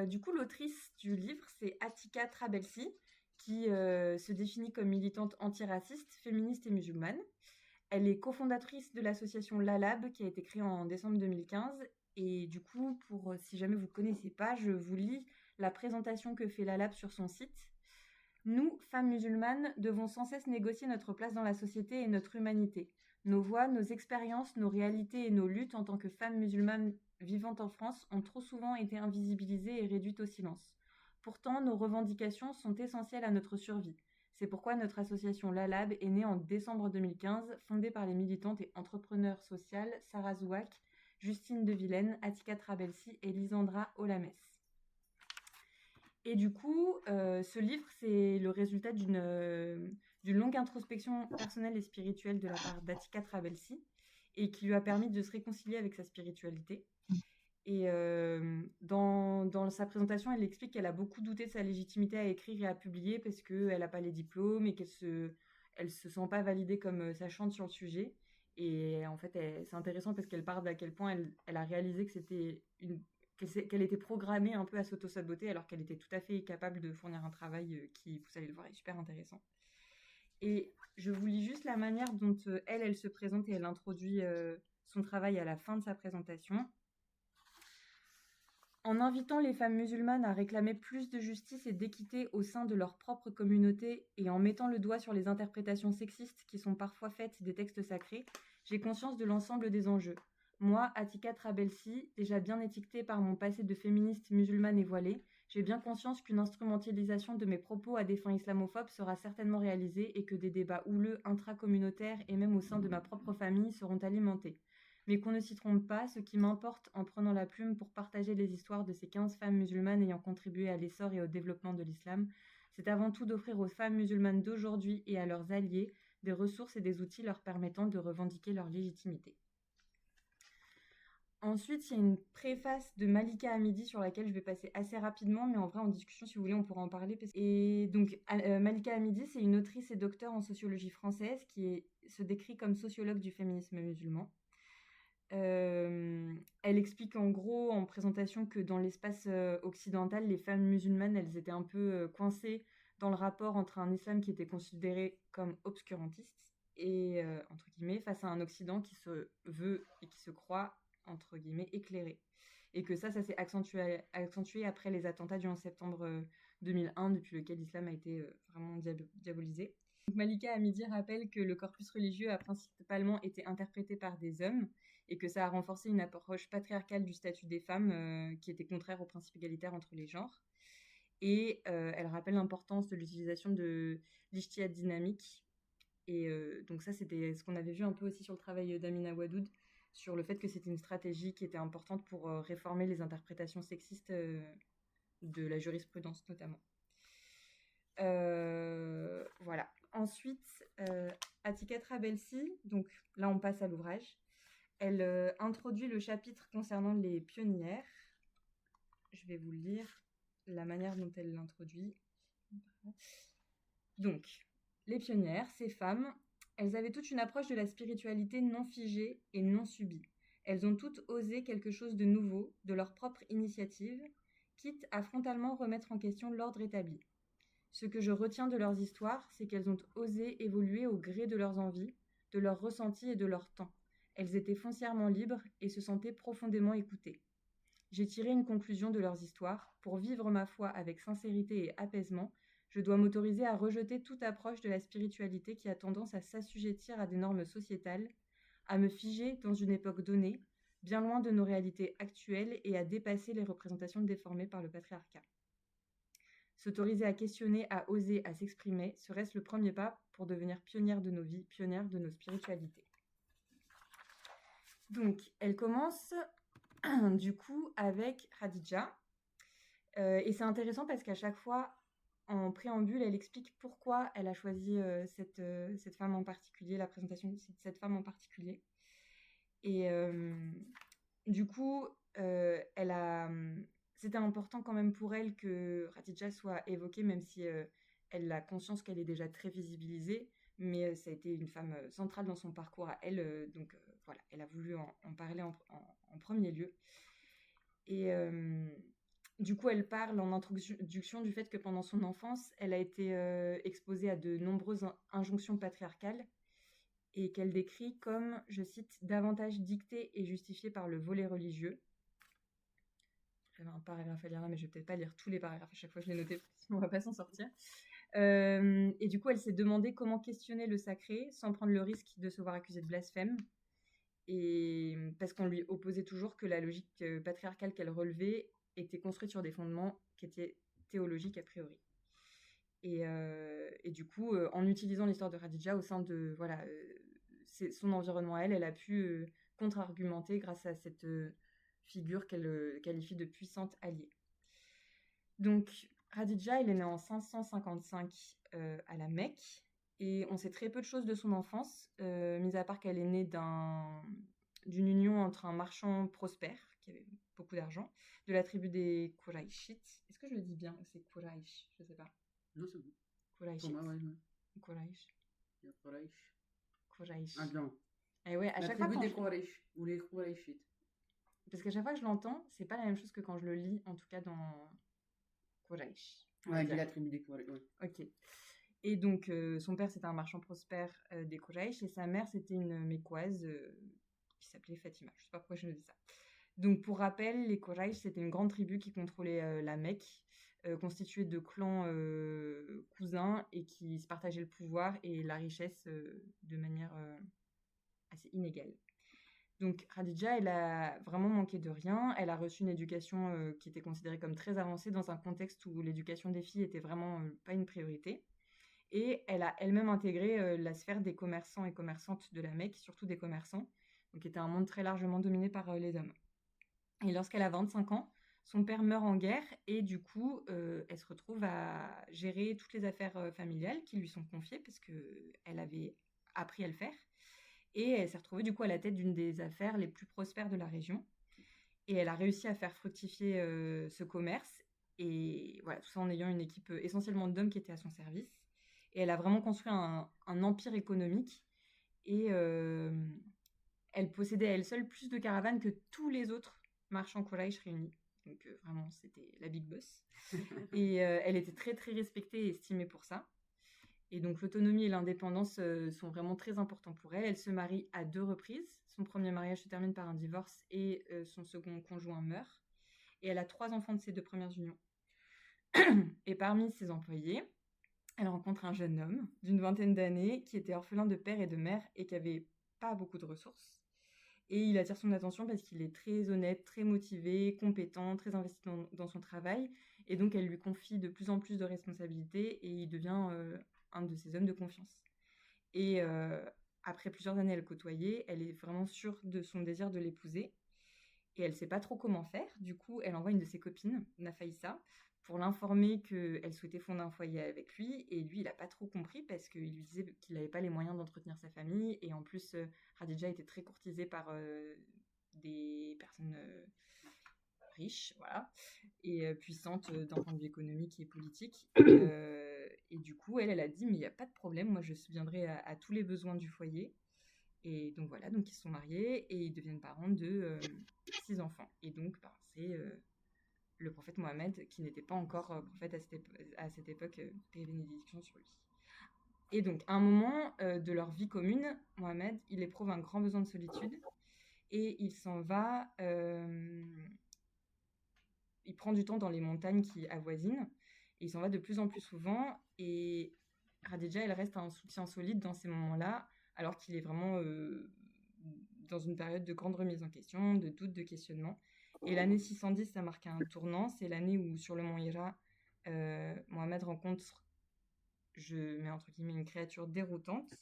Du coup, l'autrice du livre, c'est Atika Trabelsi, qui se définit comme militante antiraciste, féministe et musulmane. Elle est cofondatrice de l'association LALAB, qui a été créée en décembre 2015. Et du coup, si jamais vous ne connaissez pas, je vous lis la présentation que fait LALAB sur son site. Nous, femmes musulmanes, devons sans cesse négocier notre place dans la société et notre humanité. Nos voix, nos expériences, nos réalités et nos luttes en tant que femmes musulmanes vivant en France ont trop souvent été invisibilisées et réduites au silence. Pourtant, nos revendications sont essentielles à notre survie. C'est pourquoi notre association LALAB est née en décembre 2015, fondée par les militantes et entrepreneurs sociales Sarah Zouak, Justine de Vilaine, Atika Trabelsi et Lisandra Olames. Et du coup, ce livre, c'est le résultat d'une longue introspection personnelle et spirituelle de la part d'Atika Trabelsi, et qui lui a permis de se réconcilier avec sa spiritualité. Et dans sa présentation, elle explique qu'elle a beaucoup douté de sa légitimité à écrire et à publier parce qu'elle n'a pas les diplômes et elle se sent pas validée comme sachante sur le sujet. Et en fait, c'est intéressant parce qu'elle parle d'à quel point elle a réalisé que qu'elle était programmée un peu à s'auto-saboter alors qu'elle était tout à fait capable de fournir un travail qui, vous allez le voir, est super intéressant. Et je vous lis juste la manière dont elle se présente et elle introduit son travail à la fin de sa présentation. En invitant les femmes musulmanes à réclamer plus de justice et d'équité au sein de leur propre communauté et en mettant le doigt sur les interprétations sexistes qui sont parfois faites des textes sacrés, j'ai conscience de l'ensemble des enjeux. Moi, Atika Trabelsi, déjà bien étiquetée par mon passé de féministe musulmane et voilée, j'ai bien conscience qu'une instrumentalisation de mes propos à des fins islamophobes sera certainement réalisée et que des débats houleux intracommunautaires et même au sein de ma propre famille seront alimentés. Mais qu'on ne s'y trompe pas, ce qui m'importe en prenant la plume pour partager les histoires de ces 15 femmes musulmanes ayant contribué à l'essor et au développement de l'islam, c'est avant tout d'offrir aux femmes musulmanes d'aujourd'hui et à leurs alliés des ressources et des outils leur permettant de revendiquer leur légitimité. Ensuite, il y a une préface de Malika Hamidi sur laquelle je vais passer assez rapidement, mais en vrai, en discussion, si vous voulez, on pourra en parler. Et donc, Malika Hamidi, c'est une autrice et docteure en sociologie française se décrit comme sociologue du féminisme musulman. Elle explique en gros en présentation que dans l'espace occidental, les femmes musulmanes, elles étaient un peu coincées dans le rapport entre un islam qui était considéré comme obscurantiste et, entre guillemets, face à un Occident qui se veut et qui se croit, entre guillemets, éclairé. Et que ça s'est accentué après les attentats du 11 septembre 2001, depuis lequel l'islam a été vraiment diabolisé. Donc Malika Hamidi rappelle que le corpus religieux a principalement été interprété par des hommes et que ça a renforcé une approche patriarcale du statut des femmes qui était contraire au principe égalitaire entre les genres. Et elle rappelle l'importance de l'utilisation de l'ijtihad dynamique. Et donc ça, c'était ce qu'on avait vu un peu aussi sur le travail d'Amina Wadoud, sur le fait que c'était une stratégie qui était importante pour réformer les interprétations sexistes de la jurisprudence notamment. Voilà. Ensuite, Atika Trabelsi, donc là on passe à l'ouvrage. Elle introduit le chapitre concernant les pionnières. Je vais vous lire la manière dont elle l'introduit. Donc, les pionnières, ces femmes, elles avaient toutes une approche de la spiritualité non figée et non subie. Elles ont toutes osé quelque chose de nouveau, de leur propre initiative, quitte à frontalement remettre en question l'ordre établi. Ce que je retiens de leurs histoires, c'est qu'elles ont osé évoluer au gré de leurs envies, de leurs ressentis et de leur temps. Elles étaient foncièrement libres et se sentaient profondément écoutées. J'ai tiré une conclusion de leurs histoires. Pour vivre ma foi avec sincérité et apaisement, je dois m'autoriser à rejeter toute approche de la spiritualité qui a tendance à s'assujettir à des normes sociétales, à me figer dans une époque donnée, bien loin de nos réalités actuelles et à dépasser les représentations déformées par le patriarcat. S'autoriser à questionner, à oser, à s'exprimer, serait-ce le premier pas pour devenir pionnière de nos vies, pionnière de nos spiritualités. Donc, elle commence du coup avec Khadija. Et c'est intéressant parce qu'à chaque fois, en préambule, elle explique pourquoi elle a choisi cette femme en particulier, la présentation de cette femme en particulier. Et du coup, c'était important quand même pour elle que Khadija soit évoquée, même si elle a conscience qu'elle est déjà très visibilisée. Mais ça a été une femme centrale dans son parcours à elle. Donc voilà, elle a voulu en parler en premier lieu. Et Du coup, elle parle en introduction du fait que pendant son enfance, elle a été exposée à de nombreuses injonctions patriarcales et qu'elle décrit comme, je cite, davantage dictées et justifiées par le volet religieux. J'avais un paragraphe à lire là, mais je vais peut-être pas lire tous les paragraphes à chaque fois que je l'ai noté, sinon on va pas s'en sortir. Et du coup, elle s'est demandé comment questionner le sacré sans prendre le risque de se voir accusée de blasphème. Et parce qu'on lui opposait toujours que la logique patriarcale qu'elle relevait était construite sur des fondements qui étaient théologiques a priori. Et du coup, en utilisant l'histoire de Khadija au sein de son environnement à elle, elle a pu contre-argumenter grâce à cette figure qu'elle qualifie de puissante alliée. Donc, Khadija, elle est née en 555 à la Mecque, et on sait très peu de choses de son enfance, mis à part qu'elle est née d'une union entre un marchand prospère, qui avait beaucoup d'argent, de la tribu des Quraishites. Est-ce que je le dis bien ou c'est Quraish? Je sais pas. Non, c'est bon. Quraishites. Pour moi, ouais. Quraish. Il y a Quraish. Quraish. Ah non. Et ouais, à La chaque fois tribu quand des Quraish, ou les Quraishites. Parce qu'à chaque fois que je l'entends, c'est pas la même chose que quand je le lis, en tout cas dans Quraish. Ouais, elle dit la tribu des Quraish, ouais. Ok. Et donc, son père, c'était un marchand prospère des Quraysh, et sa mère, c'était une Mécoise qui s'appelait Fatima. Je sais pas pourquoi je me dis ça. Donc, pour rappel, les Quraysh, c'était une grande tribu qui contrôlait la Mecque, constituée de clans cousins et qui se partageaient le pouvoir et la richesse de manière assez inégale. Donc, Khadija, elle a vraiment manqué de rien. Elle a reçu une éducation qui était considérée comme très avancée dans un contexte où l'éducation des filles était vraiment pas une priorité. Et elle a elle-même intégré la sphère des commerçants et commerçantes de la Mecque, surtout des commerçants, donc qui était un monde très largement dominé par les hommes. Et lorsqu'elle a 25 ans, son père meurt en guerre et du coup, elle se retrouve à gérer toutes les affaires familiales qui lui sont confiées parce qu'elle avait appris à le faire. Et elle s'est retrouvée du coup à la tête d'une des affaires les plus prospères de la région. Et elle a réussi à faire fructifier ce commerce. Et voilà, tout ça en ayant une équipe essentiellement d'hommes qui étaient à son service. Et elle a vraiment construit un empire économique. Et elle possédait à elle seule plus de caravanes que tous les autres marchands Quraysh réunis. Donc vraiment, c'était la big boss. Et elle était très très respectée et estimée pour ça. Et donc l'autonomie et l'indépendance sont vraiment très importants pour elle. Elle se marie à 2 reprises. Son premier mariage se termine par un divorce et son second conjoint meurt. Et elle a 3 enfants de ses 2 premières unions. Et parmi ses employés, elle rencontre un jeune homme d'une vingtaine d'années qui était orphelin de père et de mère et qui avait pas beaucoup de ressources. Et il attire son attention parce qu'il est très honnête, très motivé, compétent, très investi dans son travail. Et donc, elle lui confie de plus en plus de responsabilités et il devient un de ses hommes de confiance. Et après plusieurs années à le côtoyer, elle est vraiment sûre de son désir de l'épouser. Et elle ne sait pas trop comment faire. Du coup, elle envoie une de ses copines, Nafaïssa, pour l'informer qu'elle souhaitait fonder un foyer avec lui. Et lui, il n'a pas trop compris parce qu'il lui disait qu'il n'avait pas les moyens d'entretenir sa famille. Et en plus, Khadija était très courtisée par des personnes riches, voilà, et puissantes d'un point de vue économique et politique. Et du coup, elle a dit, mais il n'y a pas de problème, moi je subviendrai à tous les besoins du foyer. Et donc voilà, donc ils se sont mariés et ils deviennent parents de 6 enfants. Et donc, c'est le prophète Mohammed, qui n'était pas encore prophète à cette époque, paix et bénédiction sur lui. Et donc, à un moment de leur vie commune, Mohammed, il éprouve un grand besoin de solitude et il s'en va, il prend du temps dans les montagnes qui avoisinent et il s'en va de plus en plus souvent. Et Khadija, elle reste un soutien solide dans ces moments-là, alors qu'il est vraiment dans une période de grande remise en question, de doute, de questionnement. Et l'année 610, ça marque un tournant. C'est l'année où, sur le mont Hira, Mohammed rencontre, je mets entre guillemets, une créature déroutante,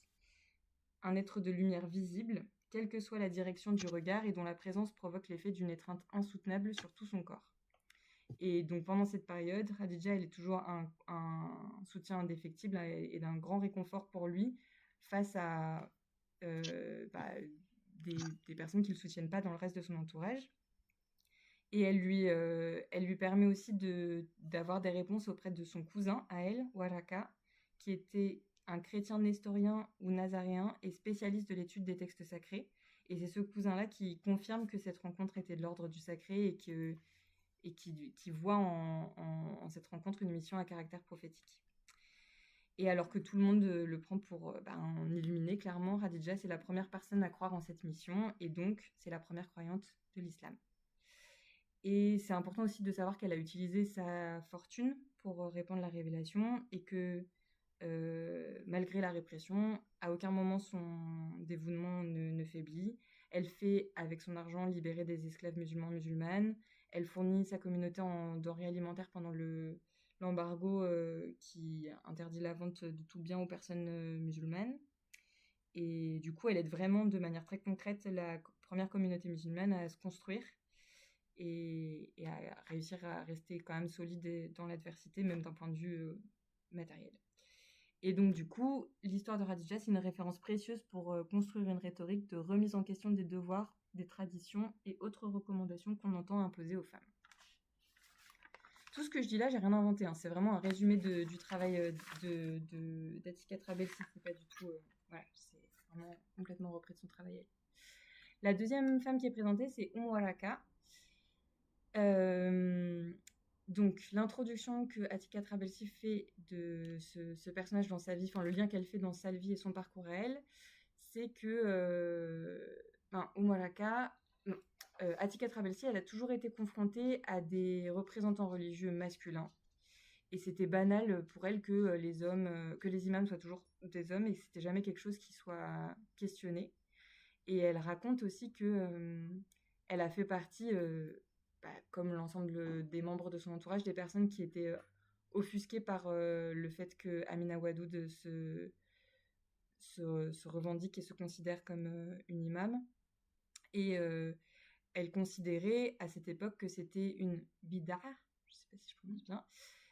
un être de lumière visible, quelle que soit la direction du regard, et dont la présence provoque l'effet d'une étreinte insoutenable sur tout son corps. Et donc pendant cette période, Khadija, elle est toujours un soutien indéfectible et d'un grand réconfort pour lui face à des personnes qui ne le soutiennent pas dans le reste de son entourage. Et elle lui permet aussi d'avoir des réponses auprès de son cousin à elle, Waraka, qui était un chrétien nestorien ou nazaréen et spécialiste de l'étude des textes sacrés. Et c'est ce cousin-là qui confirme que cette rencontre était de l'ordre du sacré et que et qui voit en cette rencontre une mission à caractère prophétique. Et alors que tout le monde le prend pour un illuminé, clairement, Khadija, c'est la première personne à croire en cette mission, et donc c'est la première croyante de l'islam. Et c'est important aussi de savoir qu'elle a utilisé sa fortune pour répandre la révélation, et que malgré la répression, à aucun moment son dévouement ne faiblit. Elle fait, avec son argent, libérer des esclaves musulmanes. Elle fournit sa communauté en denrées alimentaires pendant l'embargo qui interdit la vente de tout bien aux personnes musulmanes. Et du coup, elle aide vraiment de manière très concrète la première communauté musulmane à se construire et à réussir à rester quand même solide dans l'adversité, même d'un point de vue matériel. Et donc, du coup, l'histoire de Khadija, c'est une référence précieuse pour construire une rhétorique de remise en question des devoirs, des traditions et autres recommandations qu'on entend imposer aux femmes. Tout ce que je dis là, j'ai rien inventé. Hein. C'est vraiment un résumé du travail d'Atika Trabelsi. C'est pas du tout... voilà, c'est vraiment complètement repris de son travail. La deuxième femme qui est présentée, c'est Waraka. Donc, l'introduction que Atika Trabelsi fait de ce personnage dans sa vie, enfin le lien qu'elle fait dans sa vie et son parcours à elle, c'est que Atika Trabelsi, elle a toujours été confrontée à des représentants religieux masculins. Et c'était banal pour elle que les imams soient toujours des hommes, et c'était jamais quelque chose qui soit questionné. Et elle raconte aussi que elle a fait partie, comme l'ensemble des membres de son entourage, des personnes qui étaient offusquées par le fait que Amina Wadoud se revendique et se considère comme une imam. Et elle considérait à cette époque que c'était une bid'a, je ne sais pas si je prononce bien,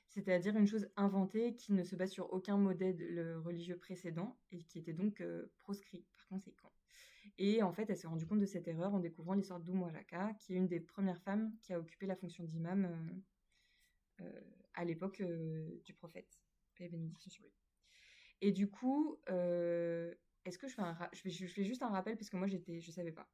c'est-à-dire une chose inventée qui ne se base sur aucun modèle religieux précédent et qui était donc proscrit par conséquent. Et en fait, elle s'est rendue compte de cette erreur en découvrant l'histoire d'Waraka, qui est une des premières femmes qui a occupé la fonction d'imam à l'époque du prophète. Paix et bénédiction sur lui. Et du coup, est-ce que je fais juste un rappel, parce que moi, je savais pas.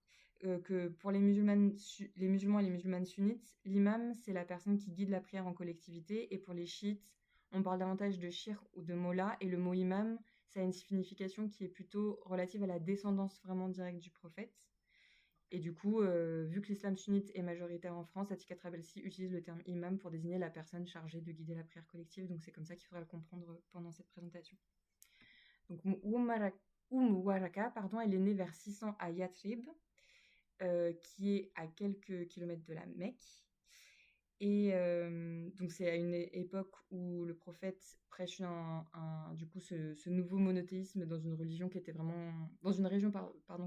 Que pour les musulmans et les musulmanes sunnites, l'imam, c'est la personne qui guide la prière en collectivité. Et pour les chiites, on parle davantage de shir ou de molla. Et le mot imam, ça a une signification qui est plutôt relative à la descendance vraiment directe du prophète. Et du coup, vu que l'islam sunnite est majoritaire en France, Atika Trabelsi utilise le terme imam pour désigner la personne chargée de guider la prière collective. Donc c'est comme ça qu'il faudra le comprendre pendant cette présentation. Donc Waraka, elle est née vers 600 à Yathrib, qui est à quelques kilomètres de la Mecque. Et donc c'est à une époque où le prophète prêche ce nouveau monothéisme dans une religion qui était vraiment dans une région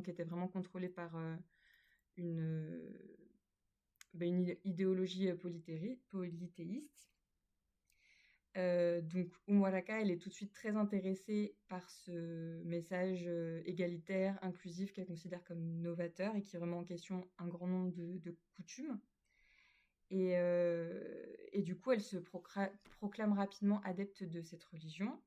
qui était vraiment contrôlée par une idéologie polythéiste. Donc Waraka, elle est tout de suite très intéressée par ce message égalitaire, inclusif, qu'elle considère comme novateur et qui remet en question un grand nombre de coutumes. Et du coup, elle se proclame rapidement adepte de cette religion,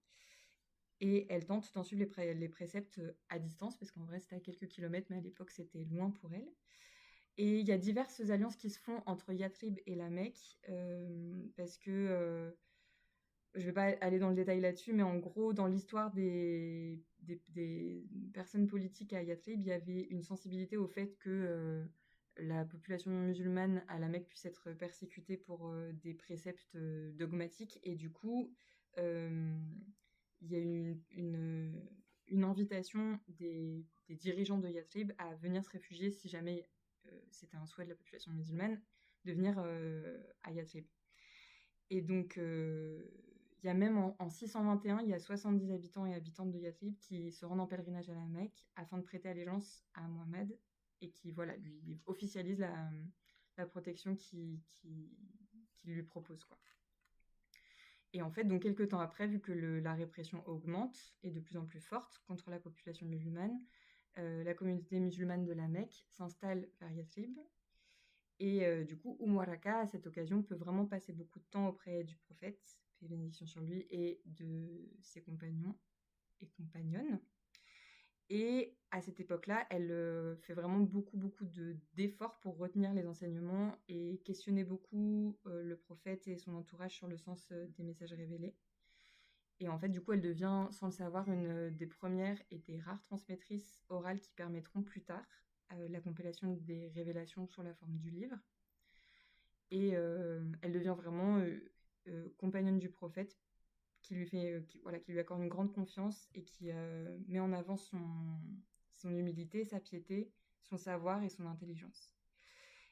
et elle tente d'en suivre les préceptes à distance, parce qu'en vrai c'était à quelques kilomètres, mais à l'époque c'était loin pour elle. Et il y a diverses alliances qui se font entre Yathrib et la Mecque, parce que je ne vais pas aller dans le détail là-dessus, mais en gros, dans l'histoire des personnes politiques à Yathrib, il y avait une sensibilité au fait que la population musulmane à la Mecque puisse être persécutée pour des préceptes dogmatiques. Et du coup, il y a eu une invitation des dirigeants de Yathrib à venir se réfugier, si jamais c'était un souhait de la population musulmane, de venir à Yathrib. Et donc, il y a même en 621, il y a 70 habitants et habitantes de Yathrib qui se rendent en pèlerinage à la Mecque afin de prêter allégeance à Mohammed, et qui lui officialise la protection qu'il lui propose, quoi. Et en fait, donc quelques temps après, vu que la répression augmente et de plus en plus forte contre la population musulmane, la communauté musulmane de la Mecque s'installe vers Yathrib. Et du coup, Waraka, à cette occasion, peut vraiment passer beaucoup de temps auprès du prophète, paix et bénédiction sur lui, et de ses compagnons et compagnonnes. Et à cette époque-là, elle fait vraiment beaucoup d'efforts pour retenir les enseignements et questionner beaucoup le prophète et son entourage sur le sens des messages révélés. Et en fait, du coup, elle devient, sans le savoir, une des premières et des rares transmettrices orales qui permettront plus tard la compilation des révélations sous la forme du livre. Et elle devient vraiment compagnonne du prophète qui lui accorde une grande confiance et qui met en avant son humilité, sa piété, son savoir et son intelligence.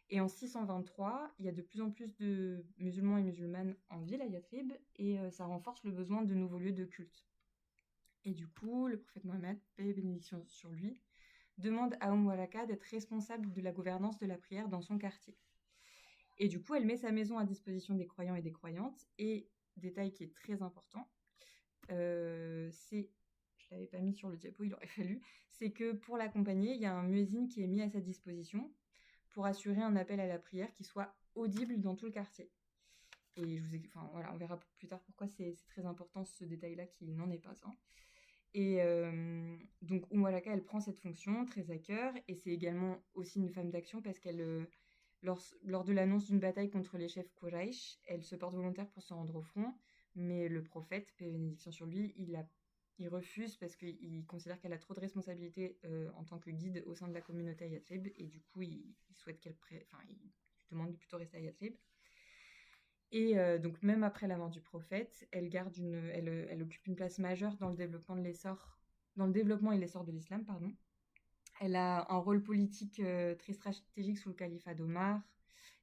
Et en 623, il y a de plus en plus de musulmans et musulmanes en ville à Yathrib et ça renforce le besoin de nouveaux lieux de culte. Et du coup, le prophète Mohammed, paix et bénédiction sur lui, demande à Waraka d'être responsable de la gouvernance de la prière dans son quartier. Et du coup, elle met sa maison à disposition des croyants et des croyantes. Et détail qui est très important, je l'avais pas mis sur le diapo, il aurait fallu, c'est que pour l'accompagner, il y a un muezzin qui est mis à sa disposition pour assurer un appel à la prière qui soit audible dans tout le quartier. Et on verra plus tard pourquoi c'est très important ce détail-là qui n'en est pas un. Et donc Waraka, elle prend cette fonction très à cœur, et c'est également aussi une femme d'action parce qu'elle, lors de l'annonce d'une bataille contre les chefs Quraysh, elle se porte volontaire pour se rendre au front, mais le prophète, paix et bénédiction sur lui, il refuse parce qu'il considère qu'elle a trop de responsabilités en tant que guide au sein de la communauté à Yathrib, et du coup il souhaite il demande de plutôt rester à Yathrib. Et donc même après la mort du prophète, elle occupe une place majeure dans le développement et l'essor de l'islam, pardon. Elle a un rôle politique très stratégique sous le califat d'Omar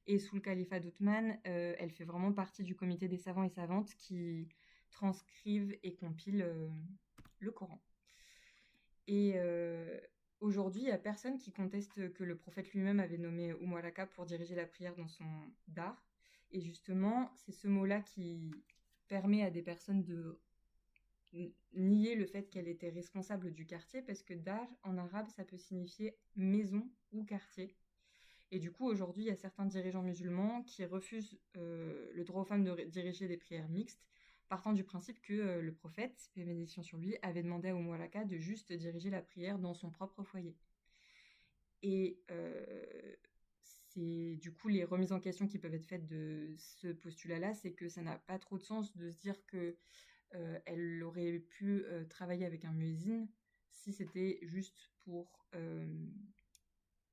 et sous le califat d'Othman. Elle fait vraiment partie du comité des savants et savantes qui transcrivent et compilent le Coran. Et aujourd'hui, il n'y a personne qui conteste que le prophète lui-même avait nommé Waraka pour diriger la prière dans son dar. Et justement, c'est ce mot-là qui permet à des personnes de nier le fait qu'elle était responsable du quartier, parce que dar, en arabe, ça peut signifier maison ou quartier. Et du coup, aujourd'hui, il y a certains dirigeants musulmans qui refusent le droit aux femmes de diriger des prières mixtes, partant du principe que le prophète, paix et bénédiction sur lui, avait demandé à Waraka de juste diriger la prière dans son propre foyer. Et c'est du coup les remises en question qui peuvent être faites de ce postulat-là, c'est que ça n'a pas trop de sens de se dire que elle aurait pu travailler avec un muezzin si c'était juste pour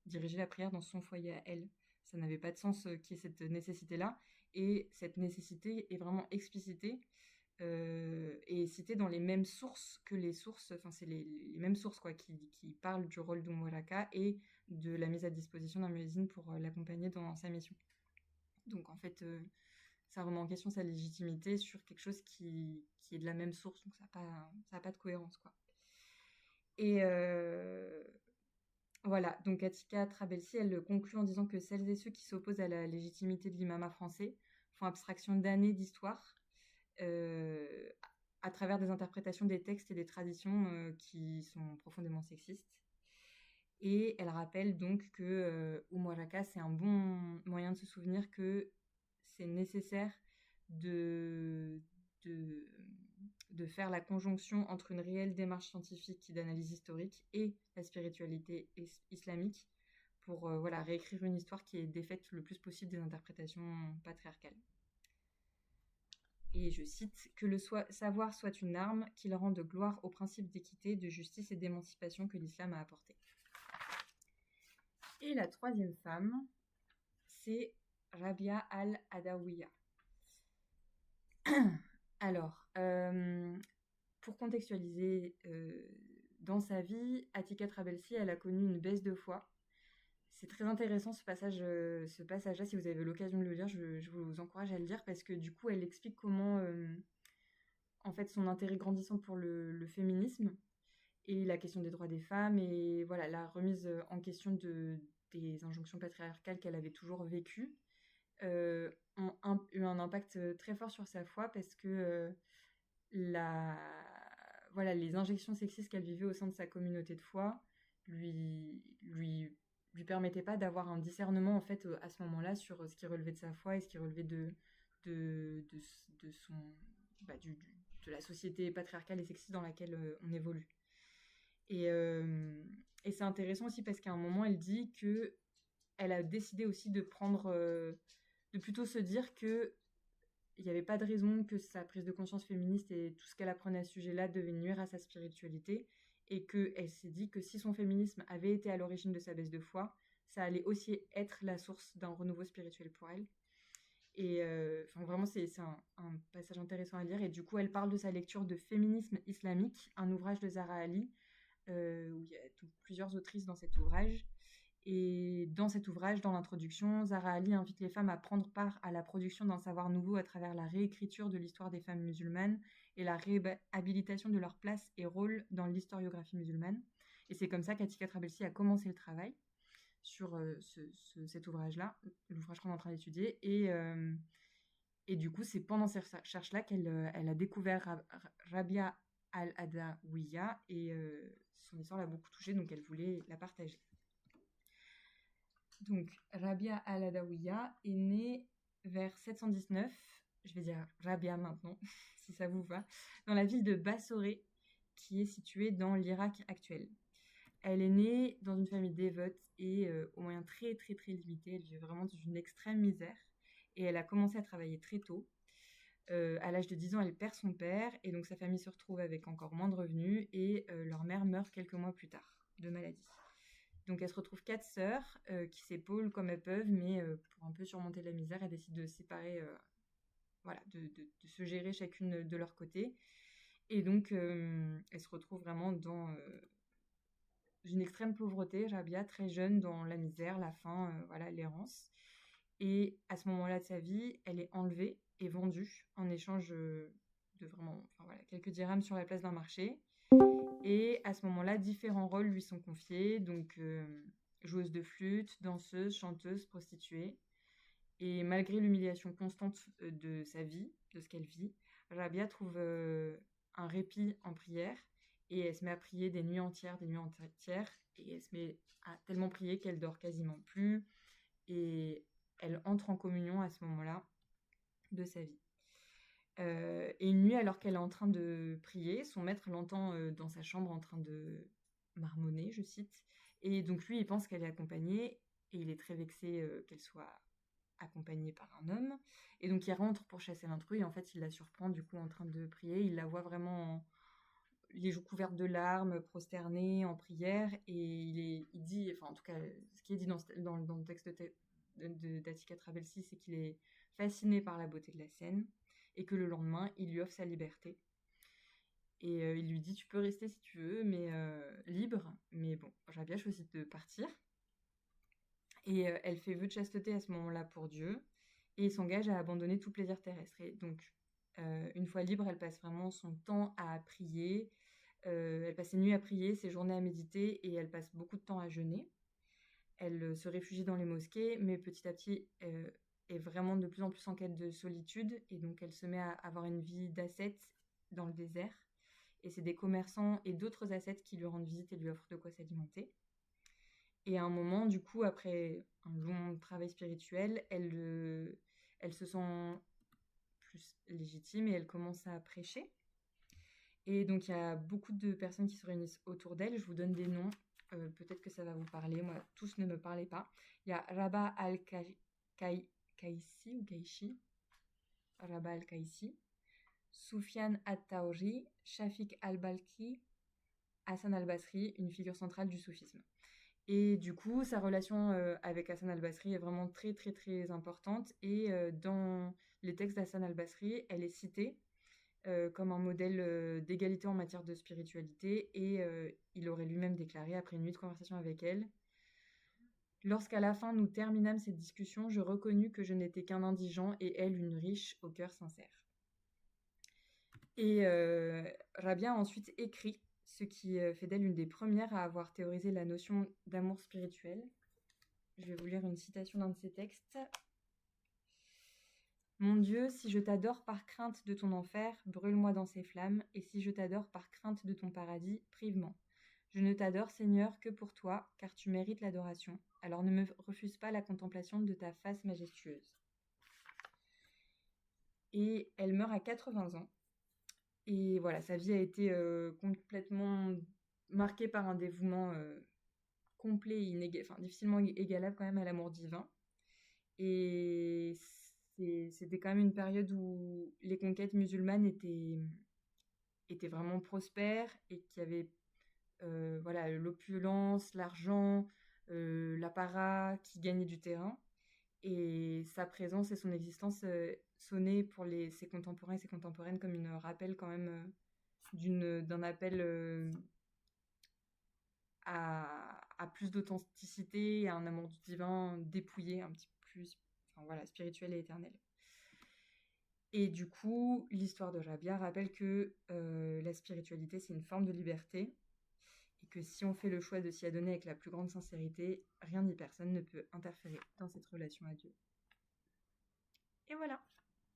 diriger la prière dans son foyer à elle. Ça n'avait pas de sens qu'il y ait cette nécessité-là, et cette nécessité est vraiment explicitée et citée dans les mêmes sources que les sources, enfin c'est les mêmes sources quoi, qui parlent du rôle d'Waraka et de la mise à disposition d'un muezzin pour l'accompagner dans sa mission. Donc en fait, ça remet en question sa légitimité sur quelque chose qui est de la même source, donc ça n'a pas de cohérence, quoi. Et voilà, donc Atika Trabelsi, elle conclut en disant que celles et ceux qui s'opposent à la légitimité de l'imama français font abstraction d'années d'histoire à travers des interprétations des textes et des traditions qui sont profondément sexistes. Et elle rappelle donc que Waraka, c'est un bon moyen de se souvenir que c'est nécessaire de faire la conjonction entre une réelle démarche scientifique d'analyse historique et la spiritualité islamique pour réécrire une histoire qui est défaite le plus possible des interprétations patriarcales. Et je cite, que le savoir soit une arme qui rende gloire aux principes d'équité, de justice et d'émancipation que l'islam a apporté. Et la troisième femme, c'est Rabia al-Adawiya. Alors, pour contextualiser, dans sa vie, Atika Trabelsi, elle a connu une baisse de foi. C'est très intéressant ce passage-là. Si vous avez l'occasion de le lire, je vous encourage à le lire parce que du coup, elle explique comment, en fait, son intérêt grandissant pour le féminisme et la question des droits des femmes et voilà, la remise en question des injonctions patriarcales qu'elle avait toujours vécues ont eu un impact très fort sur sa foi parce que les injections sexistes qu'elle vivait au sein de sa communauté de foi lui permettaient pas d'avoir un discernement en fait à ce moment-là sur ce qui relevait de sa foi et ce qui relevait de la société patriarcale et sexiste dans laquelle on évolue. Et c'est intéressant aussi parce qu'à un moment, elle dit que elle a décidé aussi de de plutôt se dire que il n'y avait pas de raison que sa prise de conscience féministe et tout ce qu'elle apprenait à ce sujet-là devait nuire à sa spiritualité, et qu'elle s'est dit que si son féminisme avait été à l'origine de sa baisse de foi, ça allait aussi être la source d'un renouveau spirituel pour elle. Et vraiment, c'est un passage intéressant à lire. Et du coup, elle parle de sa lecture de Féminisme islamique, un ouvrage de Zahra Ali, où il y a plusieurs autrices dans cet ouvrage. Et dans cet ouvrage, dans l'introduction, Zahra Ali invite les femmes à prendre part à la production d'un savoir nouveau à travers la réécriture de l'histoire des femmes musulmanes et la réhabilitation de leur place et rôle dans l'historiographie musulmane. Et c'est comme ça qu'Atika Trabelsi a commencé le travail sur cet ouvrage-là, l'ouvrage qu'on est en train d'étudier. Et du coup, c'est pendant ces recherches-là qu'elle a découvert Rabia al-Adawiya, et son histoire l'a beaucoup touchée, donc elle voulait la partager. Donc, Rabia al-Adawiya est née vers 719, je vais dire Rabia maintenant, si ça vous va, dans la ville de Bassoré, qui est située dans l'Irak actuel. Elle est née dans une famille dévote et aux moyens très très très limités. Elle vit vraiment dans une extrême misère et elle a commencé à travailler très tôt. À l'âge de 10 ans, elle perd son père et donc sa famille se retrouve avec encore moins de revenus, et leur mère meurt quelques mois plus tard de maladie. Donc elle se retrouve 4 sœurs qui s'épaulent comme elles peuvent, mais pour un peu surmonter la misère, elles décident de se séparer, de se gérer chacune de leur côté. Et donc elles se retrouvent vraiment dans une extrême pauvreté, Rabia, très jeune, dans la misère, la faim, l'errance. Et à ce moment-là de sa vie, elle est enlevée et vendue en échange de vraiment, quelques dirhams sur la place d'un marché. Et à ce moment-là, différents rôles lui sont confiés, donc joueuse de flûte, danseuse, chanteuse, prostituée. Et malgré l'humiliation constante de sa vie, de ce qu'elle vit, Rabia trouve un répit en prière, et elle se met à prier des nuits entières, et elle se met à tellement prier qu'elle dort quasiment plus, et elle entre en communion à ce moment-là de sa vie. Et une nuit, alors qu'elle est en train de prier, son maître l'entend dans sa chambre en train de marmonner, je cite, et donc lui, il pense qu'elle est accompagnée, et il est très vexé qu'elle soit accompagnée par un homme, et donc il rentre pour chasser l'intrus, et en fait il la surprend du coup en train de prier. Il la voit vraiment les joues couvertes de larmes, prosternée en prière, et il dit, enfin en tout cas ce qui est dit dans le texte d'Atika Trabelsi, c'est qu'il est fasciné par la beauté de la scène, et que le lendemain il lui offre sa liberté, et il lui dit tu peux rester si tu veux, mais libre, mais bon, Rabia choisit de partir. Et elle fait vœu de chasteté à ce moment-là pour Dieu, et s'engage à abandonner tout plaisir terrestre. Et donc, une fois libre, elle passe vraiment son temps à prier. Elle passe ses nuits à prier, ses journées à méditer, et elle passe beaucoup de temps à jeûner. Elle se réfugie dans les mosquées, mais petit à petit est vraiment de plus en plus en quête de solitude, et donc elle se met à avoir une vie d'ascète dans le désert. Et c'est des commerçants et d'autres ascètes qui lui rendent visite et lui offrent de quoi s'alimenter. Et à un moment, du coup, après un long travail spirituel, elle se sent plus légitime et elle commence à prêcher. Et donc, il y a beaucoup de personnes qui se réunissent autour d'elle. Je vous donne des noms. Peut-être que ça va vous parler. Moi, tous ne me parlaient pas. Il y a Rabah al-Kaisi ou Kaishi. Rabah al-Kaisi. Soufiane at-Taouri. Shafiq al-Balki. Hassan al-Basri, une figure centrale du soufisme. Et du coup, sa relation avec Hassan al-Basri est vraiment très très très importante. Et dans les textes d'Hassan al-Basri, elle est citée comme un modèle d'égalité en matière de spiritualité. Et il aurait lui-même déclaré, après une nuit de conversation avec elle: lorsqu'à la fin nous terminâmes cette discussion, je reconnus que je n'étais qu'un indigent et elle une riche au cœur sincère. Et Rabia a ensuite écrit, ce qui fait d'elle une des premières à avoir théorisé la notion d'amour spirituel. Je vais vous lire une citation d'un de ses textes. « Mon Dieu, si je t'adore par crainte de ton enfer, brûle-moi dans ces flammes, et si je t'adore par crainte de ton paradis, prive-moi. Je ne t'adore, Seigneur, que pour toi, car tu mérites l'adoration. Alors ne me refuse pas la contemplation de ta face majestueuse. » Et elle meurt à 80 ans. Et voilà, sa vie a été complètement marquée par un dévouement complet, difficilement égalable quand même à l'amour divin. Et c'était quand même une période où les conquêtes musulmanes étaient vraiment prospères et qu'il y avait voilà, l'opulence, l'argent, l'apparat qui gagnait du terrain. Et sa présence et son existence sonnaient pour ses contemporains et ses contemporaines comme une rappel quand même d'un appel à plus d'authenticité, à un amour du divin dépouillé, un petit peu plus enfin, voilà, spirituel et éternel. Et du coup, l'histoire de Rabia rappelle que la spiritualité, c'est une forme de liberté et que si on fait le choix de s'y adonner avec la plus grande sincérité, rien ni personne ne peut interférer dans cette relation à Dieu. Et voilà.